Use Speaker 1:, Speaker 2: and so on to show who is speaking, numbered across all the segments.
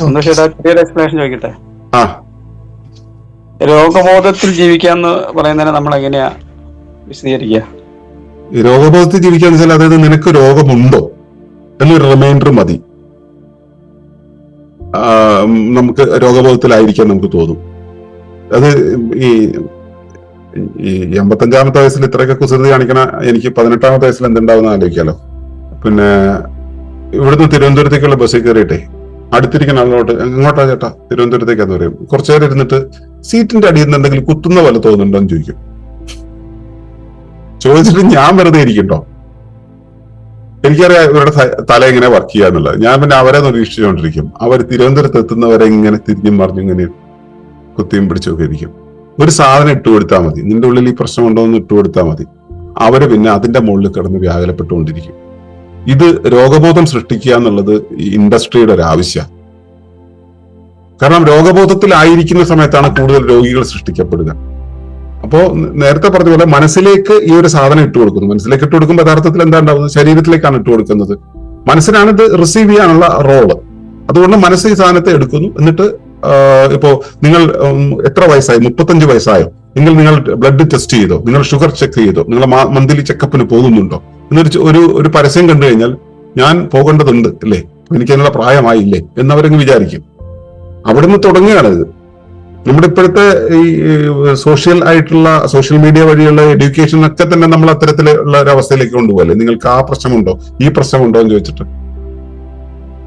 Speaker 1: Explanation ചോദിക്കട്ടെ. രോഗബോധത്തിൽ ജീവിക്കാന്ന് പറയുന്നതിനെ നമ്മൾ എങ്ങനെയാ വിശദീകരിക്കുക?
Speaker 2: രോഗബോധത്തിൽ ജീവിക്കാന്ന് വെച്ചാൽ അതായത് നിനക്ക് രോഗമുണ്ടോ എന്നൊരു റിമൈൻഡർ മതി. നമുക്ക് രോഗബോധത്തിലായിരിക്കാൻ നമുക്ക് തോന്നും. അത് ഈ 85-ാമത്തെ വയസ്സിൽ ഇത്രയൊക്കെ കുസൃതി കാണിക്കണ എനിക്ക് 18-ാമത്തെ വയസ്സിൽ എന്തുണ്ടാവുന്ന ആലോചിക്കാലോ. പിന്നെ ഇവിടുന്ന് തിരുവനന്തപുരത്തേക്കുള്ള ബസ്സിൽ കയറിയിട്ടെ അടുത്തിരിക്കുന്ന ആളിനോട്ട് എങ്ങോട്ടാ ചേട്ടാ തിരുവനന്തപുരത്തേക്കാന്ന് പറയും. കുറച്ചു നേരം ഇരുന്നിട്ട് സീറ്റിന്റെ അടിയിൽ നിന്ന് എന്തെങ്കിലും കുത്തുന്ന പോലെ തോന്നുന്നുണ്ടോ എന്ന് ചോദിക്കും. ചോദിച്ചിട്ട് ഞാൻ വെറുതെ ഇരിക്കട്ടോ. എനിക്കറിയാം ഇവരുടെ തല എങ്ങനെ വർക്ക് ചെയ്യാന്നുള്ളത്. ഞാൻ പിന്നെ അവരെ നിരീക്ഷിച്ചുകൊണ്ടിരിക്കും. അവർ തിരുവനന്തപുരത്ത് എത്തുന്നവരെ ഇങ്ങനെ തിരിഞ്ഞും മറിഞ്ഞും ഇങ്ങനെ കുത്തിയും പിടിച്ചൊക്കെ ഇരിക്കും. ഒരു സാധനം ഇട്ടുകൊടുത്താൽ മതി, നിന്റെ ഉള്ളിൽ ഈ പ്രശ്നമുണ്ടോ എന്ന് ഇട്ടുകൊടുത്താൽ മതി, അവര് പിന്നെ അതിന്റെ മുകളിൽ കിടന്ന് വ്യാകുലപ്പെട്ടുകൊണ്ടിരിക്കും. ഇത് രോഗബോധം സൃഷ്ടിക്കുക എന്നുള്ളത് ഈ ഇൻഡസ്ട്രിയുടെ ഒരു ആവശ്യമാണ്. കാരണം രോഗബോധത്തിലായിരിക്കുന്ന സമയത്താണ് കൂടുതൽ രോഗികൾ സൃഷ്ടിക്കപ്പെടുക. അപ്പോ നേരത്തെ പറഞ്ഞ പോലെ മനസ്സിലേക്ക് ഈ ഒരു സാധനം ഇട്ട് കൊടുക്കുന്നു. മനസ്സിലേക്ക് ഇട്ട് കൊടുക്കുമ്പോൾ യഥാർത്ഥത്തിൽ എന്താ ഉണ്ടാവുന്നത്? ശരീരത്തിലേക്കാണ് ഇട്ട് കൊടുക്കുന്നത്. മനസ്സിനാണ് ഇത് റിസീവ് ചെയ്യാനുള്ള റോള്. അതുകൊണ്ട് മനസ്സ് ഈ സാധനത്തെ എടുക്കുന്നു. എന്നിട്ട് ഇപ്പോ നിങ്ങൾ എത്ര വയസ്സായി? 35 വയസ്സായോ? എങ്കിൽ നിങ്ങൾ ബ്ലഡ് ടെസ്റ്റ് ചെയ്തോ, നിങ്ങൾ ഷുഗർ ചെക്ക് ചെയ്തോ, നിങ്ങൾ മന്ത്ലി ചെക്കപ്പിന് പോകുന്നുണ്ടോ എന്നൊരു ഒരു പരസ്യം കണ്ടു കഴിഞ്ഞാൽ ഞാൻ പോകേണ്ടതുണ്ട് അല്ലേ, എനിക്കതിനുള്ള പ്രായമായില്ലേ എന്നവരങ്ങ് വിചാരിക്കും. അവിടുന്ന് തുടങ്ങുകയാണ് ഇത്. നമ്മുടെ ഇപ്പോഴത്തെ ഈ സോഷ്യൽ മീഡിയ വഴിയുള്ള എഡ്യൂക്കേഷൻ ഒക്കെ തന്നെ നമ്മൾ അത്തരത്തിലുള്ള ഒരു അവസ്ഥയിലേക്ക് കൊണ്ടുപോകല്ലേ. നിങ്ങൾക്ക് ആ പ്രശ്നമുണ്ടോ, ഈ പ്രശ്നമുണ്ടോ എന്ന് ചോദിച്ചിട്ട്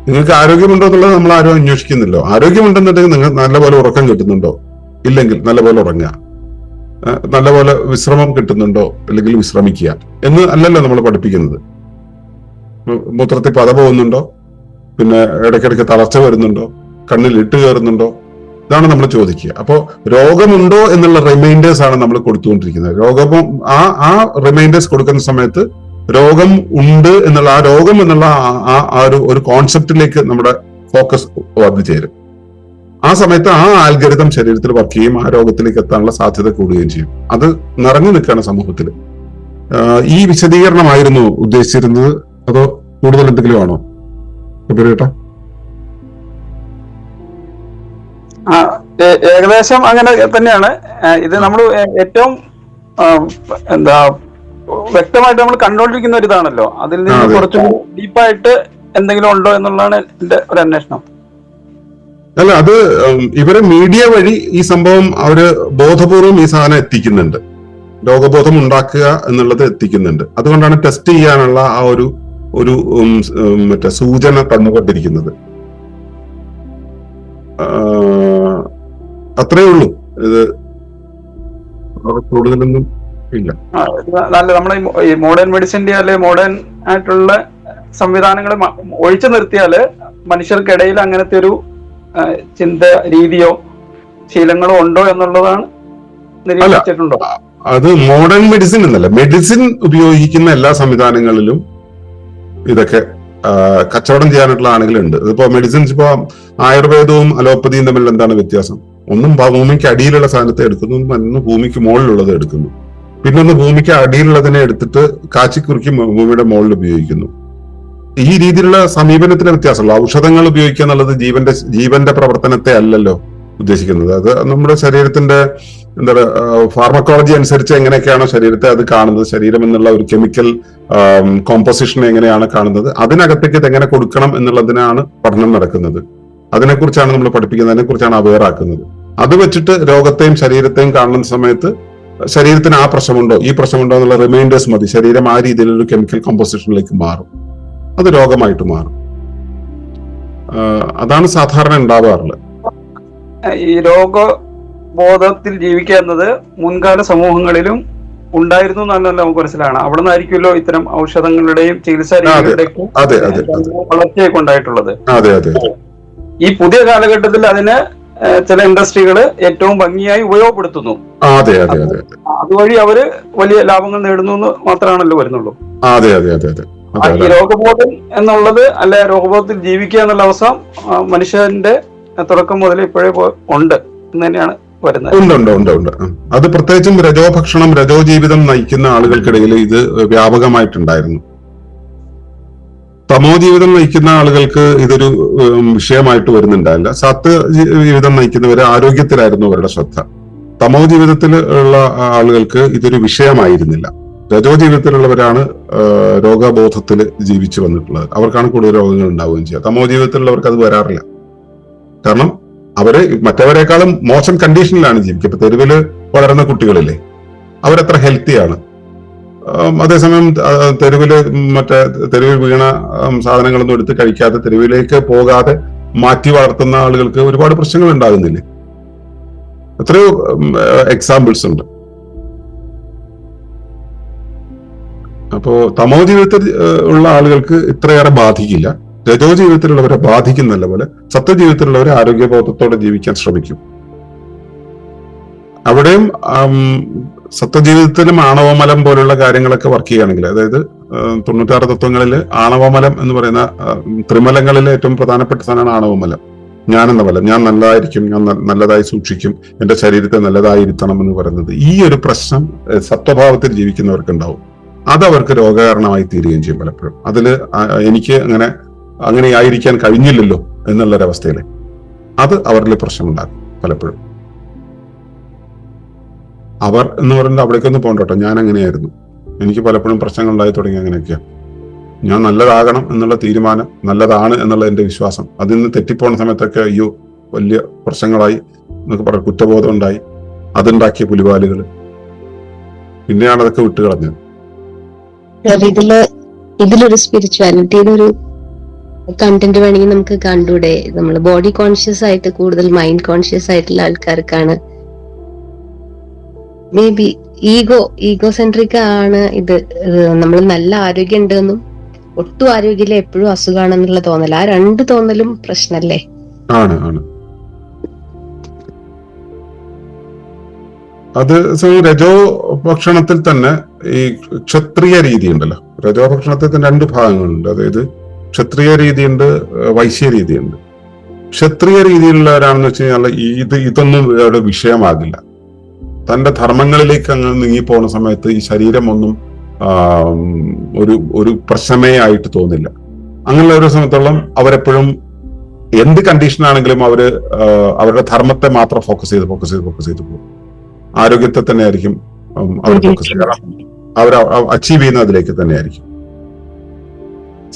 Speaker 2: നിങ്ങൾക്ക് ആരോഗ്യമുണ്ടോ എന്നുള്ളത് നമ്മൾ ആരും അന്വേഷിക്കുന്നില്ലോ. ആരോഗ്യമുണ്ടെന്നുണ്ടെങ്കിൽ നിങ്ങൾ നല്ലപോലെ ഉറക്കം കിട്ടുന്നുണ്ടോ, ഇല്ലെങ്കിൽ നല്ലപോലെ ഉറങ്ങുക, നല്ലപോലെ വിശ്രമം കിട്ടുന്നുണ്ടോ, അല്ലെങ്കിൽ വിശ്രമിക്കുക എന്ന് അല്ലല്ലോ നമ്മൾ പഠിപ്പിക്കുന്നത്. മൂത്രത്തിൽ പത പോകുന്നുണ്ടോ, പിന്നെ ഇടയ്ക്കിടയ്ക്ക് തളർച്ച വരുന്നുണ്ടോ, കണ്ണിൽ ഇട്ട് കയറുന്നുണ്ടോ, ഇതാണ് നമ്മൾ ചോദിക്കുക. അപ്പോ രോഗമുണ്ടോ എന്നുള്ള റിമൈൻഡേഴ്സ് ആണ് നമ്മൾ കൊടുത്തുകൊണ്ടിരിക്കുന്നത്. ആ റിമൈൻഡേഴ്സ് കൊടുക്കുന്ന സമയത്ത് രോഗം ഉണ്ട് എന്നുള്ള ആ രോഗം എന്നുള്ള ഒരു കോൺസെപ്റ്റിലേക്ക് നമ്മുടെ ഫോക്കസ് വന്നു ചേരും. ആ സമയത്ത് ആ ആൽഗരിതം ശരീരത്തിൽ വർക്ക് ചെയ്യും, ആ രോഗത്തിലേക്ക് എത്താനുള്ള സാധ്യത കൂടുകയും ചെയ്യും. അത് നിറഞ്ഞു നിൽക്കുകയാണ് സമൂഹത്തിൽ. ഈ വിശദീകരണമായിരുന്നു ഉദ്ദേശിച്ചിരുന്നത്, അതോ കൂടുതൽ എന്തെങ്കിലും ആണോ കേട്ടാ?
Speaker 1: ഏകദേശം അങ്ങനെ തന്നെയാണ്. ഇത് നമ്മൾ ഏറ്റവും വ്യക്തമായിട്ട് നമ്മൾ കണ്ടുകൊണ്ടിരിക്കുന്ന ഒരു ഇതാണല്ലോ. അതിൽ നിന്ന് കുറച്ചും ഡീപ്പായിട്ട് എന്തെങ്കിലും ഉണ്ടോ എന്നുള്ളതാണ് എന്റെ ഒരു അന്വേഷണം.
Speaker 2: അല്ല, അത് ഇവരെ മീഡിയ വഴി ഈ സംഭവം അവര് ബോധപൂർവം ഈ സാധനം എത്തിക്കുന്നുണ്ട്. രോഗബോധം ഉണ്ടാക്കുക എന്നുള്ളത് എത്തിക്കുന്നുണ്ട്. അതുകൊണ്ടാണ് ടെസ്റ്റ് ചെയ്യാനുള്ള ആ ഒരു മറ്റേ സൂചന തന്നുകൊണ്ടിരിക്കുന്നത്. അത്രേ ഉള്ളൂ. ഇത് കൂടുതലൊന്നും ഇല്ല.
Speaker 1: നല്ല നമ്മളെ ഈ മോഡേൺ മെഡിസിന്റെ അല്ലെ മോഡേൺ ആയിട്ടുള്ള സംവിധാനങ്ങളെ ഒഴിച്ചു നിർത്തിയാല് മനുഷ്യർക്കിടയിൽ അങ്ങനത്തെ ഒരു ചിന്ത രീതിയോ ശീലങ്ങളോ ഉണ്ടോ എന്നുള്ളതാണ് നിരീക്ഷിച്ചിട്ടുണ്ടോ?
Speaker 2: അത് മോഡേൺ മെഡിസിൻ എന്നല്ല, മെഡിസിൻ ഉപയോഗിക്കുന്ന എല്ലാ സംവിധാനങ്ങളിലും ഇതൊക്കെ കച്ചവടം ചെയ്യാനായിട്ടുള്ള ആണെങ്കിലുണ്ട്. ഇതിപ്പോ മെഡിസിൻസ് ഇപ്പോ ആയുർവേദവും അലോപ്പതിയും തമ്മിൽ എന്താണ് വ്യത്യാസം? ഒന്നും ഭൂമിക്ക് അടിയിലുള്ള സാധനത്തെ എടുക്കുന്നു, ഒന്ന് ഭൂമിക്ക് മുകളിലുള്ളത് എടുക്കുന്നു, പിന്നെ ഒന്ന് ഭൂമിക്ക് അടിയിലുള്ളതിനെ എടുത്തിട്ട് കാച്ചിക്കുറുക്കി ഭൂമിയുടെ മുകളിൽ ഉപയോഗിക്കുന്നു. ഈ രീതിയിലുള്ള സമീപനത്തിന് വ്യത്യാസമുള്ള ഔഷധങ്ങൾ ഉപയോഗിക്കുക എന്നുള്ളത് ജീവന്റെ പ്രവർത്തനത്തെ അല്ലല്ലോ ഉദ്ദേശിക്കുന്നത്. അത് നമ്മുടെ ശരീരത്തിന്റെ എന്താ പറയുക ഫാർമക്കോളജി അനുസരിച്ച് എങ്ങനെയൊക്കെയാണോ ശരീരത്തെ അത് കാണുന്നത്, ശരീരം എന്നുള്ള ഒരു കെമിക്കൽ കോമ്പോസിഷനെ എങ്ങനെയാണ് കാണുന്നത്, അതിനകത്തേക്ക് ഇത് എങ്ങനെ കൊടുക്കണം എന്നുള്ളതിനാണ് പഠനം നടക്കുന്നത്. അതിനെക്കുറിച്ചാണ് നമ്മൾ പഠിപ്പിക്കുന്നത്, അതിനെക്കുറിച്ചാണ് അവെയർ ആക്കുന്നത്. അത് വെച്ചിട്ട് രോഗത്തെയും ശരീരത്തെയും കാണുന്ന സമയത്ത് ശരീരത്തിന് ആ പ്രശ്നമുണ്ടോ ഈ പ്രശ്നമുണ്ടോ എന്നുള്ള റിമൈൻഡേഴ്സ് മതി. ശരീരം ആ രീതിയിലൊരു കെമിക്കൽ കോമ്പോസിഷനിലേക്ക് മാറും, അത് രോഗമായിട്ട് മാറും. അതാണ് സാധാരണ ഉണ്ടാവാറുള്ളത്.
Speaker 1: ഈ രോഗബോധത്തിൽ ജീവിക്കുക എന്നത് മുൻകാല സമൂഹങ്ങളിലും ഉണ്ടായിരുന്നു എന്നല്ല നമുക്ക് മനസ്സിലാണ്. അവിടെ നിന്നായിരിക്കുമല്ലോ ഇത്തരം ഔഷധങ്ങളുടെയും ചികിത്സാ രീതികളുടെയും വളർച്ചയൊക്കെ ഉണ്ടായിട്ടുള്ളത്. ഈ പുതിയ കാലഘട്ടത്തിൽ അതിന് ചില ഇൻഡസ്ട്രികൾ ഏറ്റവും ഭംഗിയായി ഉപയോഗപ്പെടുത്തുന്നു. അതുവഴി അവര് വലിയ ലാഭങ്ങൾ നേടുന്നു എന്ന് മാത്രമാണല്ലോ വരുന്നുള്ളൂ. ഈ രോഗബോധം എന്നുള്ളത് അല്ലെ രോഗബോധത്തിൽ ജീവിക്കുക എന്നുള്ള അവസ്ഥ മനുഷ്യന്റെ തുടക്കം മുതൽ ഇപ്പോഴേ ഉണ്ട് എന്ന് തന്നെയാണ് വരുന്നത്.
Speaker 2: ഉണ്ട്. അത് പ്രത്യേകിച്ചും രജോഭക്ഷണം, രജോ ജീവിതം നയിക്കുന്ന ആളുകൾക്കിടയിൽ ഇത് വ്യാപകമായിട്ടുണ്ടായിരുന്നു. തമോ ജീവിതം നയിക്കുന്ന ആളുകൾക്ക് ഇതൊരു വിഷയമായിട്ട് വരുന്നുണ്ടായില്ല. ജീവിതം നയിക്കുന്നവര് ആരോഗ്യത്തിലായിരുന്നു അവരുടെ ശ്രദ്ധ. തമോ ജീവിതത്തിൽ ഉള്ള ആളുകൾക്ക് ഇതൊരു വിഷയമായിരുന്നില്ല. രജോ ജീവിതത്തിലുള്ളവരാണ് രോഗബോധത്തിൽ ജീവിച്ചു വന്നിട്ടുള്ളത്. അവർക്കാണ് കൂടുതൽ രോഗങ്ങൾ ഉണ്ടാവുകയും ചെയ്യുക. തമോ ജീവിതത്തിലുള്ളവർക്ക് അത് വരാറില്ല. കാരണം അവര് മറ്റവരെക്കാളും മോശം കണ്ടീഷനിലാണ് ജീവിക്കുക. ഇപ്പൊ തെരുവില് വളരുന്ന കുട്ടികളില്ലേ, അവരത്ര ഹെൽത്തിയാണ്. അതേസമയം തെരുവിൽ വീണ സാധനങ്ങളൊന്നും എടുത്ത് കഴിക്കാതെ തെരുവിലേക്ക് പോകാതെ മാറ്റി വളർത്തുന്ന ആളുകൾക്ക് ഒരുപാട് പ്രശ്നങ്ങൾ ഉണ്ടാകുന്നില്ലേ? എത്രയോ എക്സാമ്പിൾസ് ഉണ്ട്. അപ്പോ തമോ ജീവിതത്തിൽ ഉള്ള ആളുകൾക്ക് ഇത്രയേറെ ബാധിക്കില്ല. രജോ ജീവിതത്തിലുള്ളവരെ ബാധിക്കുന്നല്ല പോലെ സത്വജീവിതത്തിലുള്ളവരെ ആരോഗ്യബോധത്തോടെ ജീവിക്കാൻ ശ്രമിക്കും. അവിടെയും സത്വജീവിതത്തിലും ആണവമലം പോലുള്ള കാര്യങ്ങളൊക്കെ വർക്ക് ചെയ്യുകയാണെങ്കിൽ, അതായത് 96 തത്വങ്ങളിൽ ആണവമലം എന്ന് പറയുന്ന ത്രിമലങ്ങളിലെ ഏറ്റവും പ്രധാനപ്പെട്ട സാധനമാണ് ആണവമലം. ഞാനെന്ന മലം, ഞാൻ നല്ലതായിരിക്കും, ഞാൻ നല്ലതായി സൂക്ഷിക്കും, എന്റെ ശരീരത്തെ നല്ലതായിരുത്തണം എന്ന് പറയുന്നത്. ഈ ഒരു പ്രശ്നം സത്വഭാവത്തിൽ ജീവിക്കുന്നവർക്ക് ഉണ്ടാവും. അതവർക്ക് രോഗകാരണമായി തീരുകയും ചെയ്യും പലപ്പോഴും. അതിൽ എനിക്ക് അങ്ങനെ ആയിരിക്കാൻ കഴിഞ്ഞില്ലല്ലോ എന്നുള്ളൊരവസ്ഥയിൽ അത് അവരിൽ പ്രശ്നമുണ്ടാകും പലപ്പോഴും. അവർ എന്ന് പറയുന്നത് അവിടേക്കൊന്നും പോകണ്ടോ, ഞാൻ അങ്ങനെയായിരുന്നു, എനിക്ക് പലപ്പോഴും പ്രശ്നങ്ങൾ ഉണ്ടായി തുടങ്ങി. അങ്ങനെയൊക്കെയാ ഞാൻ നല്ലതാകണം എന്നുള്ള തീരുമാനം, നല്ലതാണ് എന്നുള്ള എന്റെ വിശ്വാസം, അതിൽ നിന്ന് തെറ്റിപ്പോണ സമയത്തൊക്കെ അയ്യോ വലിയ പ്രശ്നങ്ങളായി എന്നൊക്കെ പറഞ്ഞ കുറ്റബോധം ഉണ്ടായി, അതുണ്ടാക്കിയ പുലിവാലുകൾ, പിന്നെയാണ് അതൊക്കെ വിട്ടുകളഞ്ഞത്.
Speaker 3: ഇതിലൊരു സ്പിരിച്വാലിറ്റിയുടെ ഒരു കണ്ടന്റ് വേണമെങ്കിൽ നമുക്ക് കണ്ടൂടെ? നമ്മൾ ബോഡി കോൺഷ്യസ് ആയിട്ട് കൂടുതൽ മൈൻഡ് കോൺഷ്യസ് ആയിട്ടുള്ള ആൾക്കാർക്കാണ് മേ ബി ഈഗോ സെൻട്രിക് ആണ് ഇത്. നമ്മൾ നല്ല ആരോഗ്യം ഉണ്ടെന്നും ഒട്ടും ആരോഗ്യമില്ല എപ്പോഴും അസുഖമാണെന്നുള്ള തോന്നൽ, ആ രണ്ട് തോന്നലും പ്രശ്നല്ലേ?
Speaker 2: ആണ്. അത് രജോ ഭക്ഷണത്തിൽ തന്നെ ഈ ക്ഷത്രിയ രീതി ഉണ്ടല്ലോ. രജോ ഭക്ഷണത്തിൽ തന്നെ 2 ഭാഗങ്ങളുണ്ട്. അതായത് ക്ഷത്രിയ രീതിയുണ്ട്, വൈശ്യ രീതിയുണ്ട്. ക്ഷത്രിയ രീതിയിലുള്ളവരാണെന്ന് വെച്ച് കഴിഞ്ഞാൽ ഇതൊന്നും അവരുടെ വിഷയമാകില്ല. തന്റെ ധർമ്മങ്ങളിലേക്ക് അങ്ങ് നീങ്ങിപ്പോകുന്ന സമയത്ത് ഈ ശരീരം ഒന്നും ഒരു പ്രശ്നമേ ആയിട്ട് തോന്നില്ല. അങ്ങനെയുള്ള ഒരു സമയത്തോളം അവരെപ്പോഴും എന്ത് കണ്ടീഷനാണെങ്കിലും അവരുടെ ധർമ്മത്തെ മാത്രം ഫോക്കസ് ചെയ്ത് പോകും. ആരോഗ്യത്തെ തന്നെ ആയിരിക്കും അവർ ഫോക്കസ് ചെയ്യുക. അവർ അച്ചീവ് ചെയ്യുന്ന അതിലേക്ക് തന്നെ ആയിരിക്കും.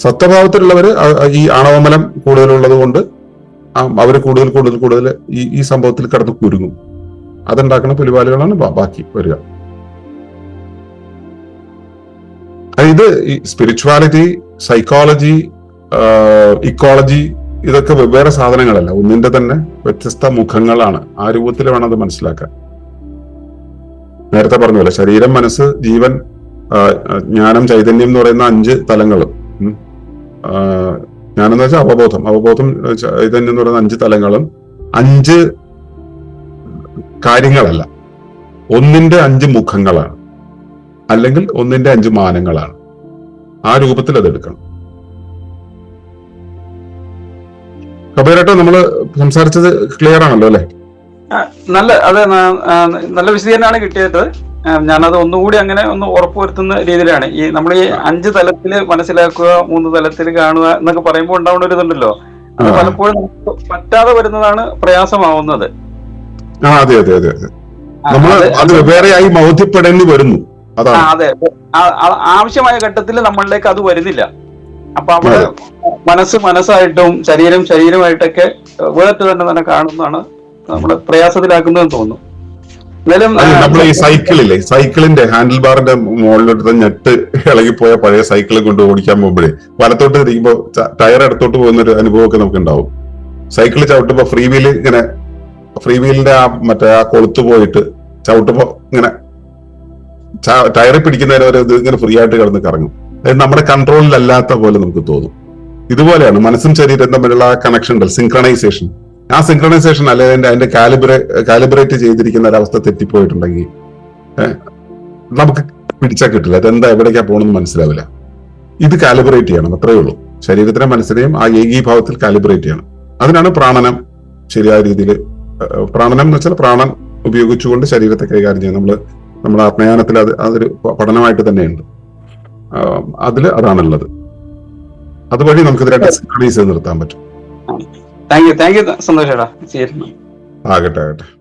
Speaker 2: സത്വഭാവത്തിലുള്ളവര് ഈ ആണവമലം കൂടുതലുള്ളത് കൊണ്ട് അവര് കൂടുതൽ ഈ സംഭവത്തിൽ കിടന്ന് കുരുങ്ങും. അതുണ്ടാക്കുന്ന പുലിവാലുകളാണ് ബാക്കി വരിക. ഇത് ഈ സ്പിരിച്വാലിറ്റി, സൈക്കോളജി, ഇക്കോളജി ഇതൊക്കെ വെവ്വേറെ സാധനങ്ങളല്ല, ഒന്നിന്റെ തന്നെ വ്യത്യസ്ത മുഖങ്ങളാണ്. ആ രൂപത്തിൽ വേണം അത് മനസ്സിലാക്കാൻ. നേരത്തെ പറഞ്ഞ ശരീരം, മനസ്സ്, ജീവൻ, ജ്ഞാനം, ചൈതന്യം എന്ന് പറയുന്ന 5 തലങ്ങളും, ജ്ഞാനം എന്ന് വെച്ചാൽ അവബോധം, ചൈതന്യം എന്ന് പറയുന്ന 5 തലങ്ങളും 5 കാര്യങ്ങളല്ല, ഒന്നിന്റെ 5 മുഖങ്ങളാണ്, അല്ലെങ്കിൽ ഒന്നിന്റെ 5 മാനങ്ങളാണ്. ആ രൂപത്തിൽ അത് എടുക്കണം. കബീരേട്ടാ, നമ്മള് സംസാരിച്ചത് ക്ലിയർ ആണല്ലോ അല്ലെ?
Speaker 1: നല്ല വിശദീകരണമാണ് കിട്ടിയത്. ഞാനത് ഒന്നുകൂടി ഒന്ന് ഉറപ്പുവരുത്തുന്ന രീതിയിലാണ്. നമ്മൾ ഈ 5 തലത്തിൽ മനസ്സിലാക്കുക, 3 തലത്തിൽ കാണുക എന്നൊക്കെ പറയുമ്പോൾ ഉണ്ടാവുന്ന ഒരു ഇതുണ്ടല്ലോ, അത് പലപ്പോഴും നമുക്ക് പറ്റാതെ വരുന്നതാണ് പ്രയാസമാവുന്നത്.
Speaker 2: അതെ. നമ്മൾ അത് വെവ്വേറെയായി ബോധ്യപ്പെടേണ്ടി വരുന്നു.
Speaker 1: അതെ, ആവശ്യമായ ഘട്ടത്തിൽ നമ്മളിലേക്ക് അത് വരുന്നില്ല. അപ്പൊ അവിടെ മനസ്സായിട്ടും ശരീരമായിട്ടൊക്കെ വേറിട്ട് തന്നെ കാണുന്നതാണ് നമ്മള് പ്രയാസത്തിലാക്കുന്നതെന്ന് തോന്നുന്നു.
Speaker 2: നമ്മൾ ഈ സൈക്കിളിന്റെ ഹാൻഡിൽ ബാറിന്റെ മുകളിലെടുത്ത ഞെട്ട് ഇളകിപ്പോയ പഴയ സൈക്കിൾ കൊണ്ട് ഓടിക്കാൻ പോകുമ്പോഴേ വലത്തോട്ട് തിരിക്കുമ്പോ ടയർ ഇടത്തോട്ട് പോകുന്ന ഒരു അനുഭവമൊക്കെ നമുക്ക് ഉണ്ടാവും. സൈക്കിൾ ചവിട്ടുമ്പോ ഫ്രീ വീലിന്റെ ആ കൊളുത്ത് പോയിട്ട് ചവിട്ടുമ്പോ ഇങ്ങനെ ടയറിൽ പിടിക്കുന്നതിന് വരെ ഇത് ഇങ്ങനെ ഫ്രീ ആയിട്ട് കിടന്ന് കറങ്ങും. അതായത് നമ്മുടെ കൺട്രോളിലല്ലാത്ത പോലെ നമുക്ക് തോന്നും. ഇതുപോലെയാണ് മനസ്സും ശരീരം തമ്മിലുള്ള ആ കണക്ഷൻ ഉണ്ടല്ലോ, സിൻക്രണൈസേഷൻ. ആ സിൻക്രണൈസേഷൻ അല്ലെങ്കിൽ അതിന്റെ കാലിബ്രേറ്റ് ചെയ്തിരിക്കുന്ന ഒരവസ്ഥ തെറ്റിപ്പോയിട്ടുണ്ടെങ്കിൽ നമുക്ക് പിടിച്ചാൽ കിട്ടില്ല. അതെന്താ എവിടേക്കാ പോകണമെന്ന് മനസ്സിലാവില്ല. ഇത് കാലിബ്രേറ്റ് ചെയ്യണം, അത്രയേ ഉള്ളൂ. ശരീരത്തിനെ മനസ്സിനെയും ആ ഏകീഭാവത്തിൽ കാലിബ്രേറ്റ് ചെയ്യണം. അതിനാണ് പ്രാണനം ശരിയായ രീതിയിൽ. പ്രാണനം എന്ന് വെച്ചാൽ പ്രാണൻ ഉപയോഗിച്ചുകൊണ്ട് ശരീരത്തെ കൈകാര്യം ചെയ്യുന്നത്. നമ്മുടെ ആത്മയാനത്തിൽ അതൊരു പഠനമായിട്ട് തന്നെയുണ്ട്. അതാണുള്ളത്. അതുവഴി നമുക്ക് ഇതിനെ സിൻക്രണൈസ് ചെയ്ത് നിർത്താൻ പറ്റും.
Speaker 1: താങ്ക് യു സന്തോഷേടാ. ശരി.
Speaker 2: ആകട്ടെ.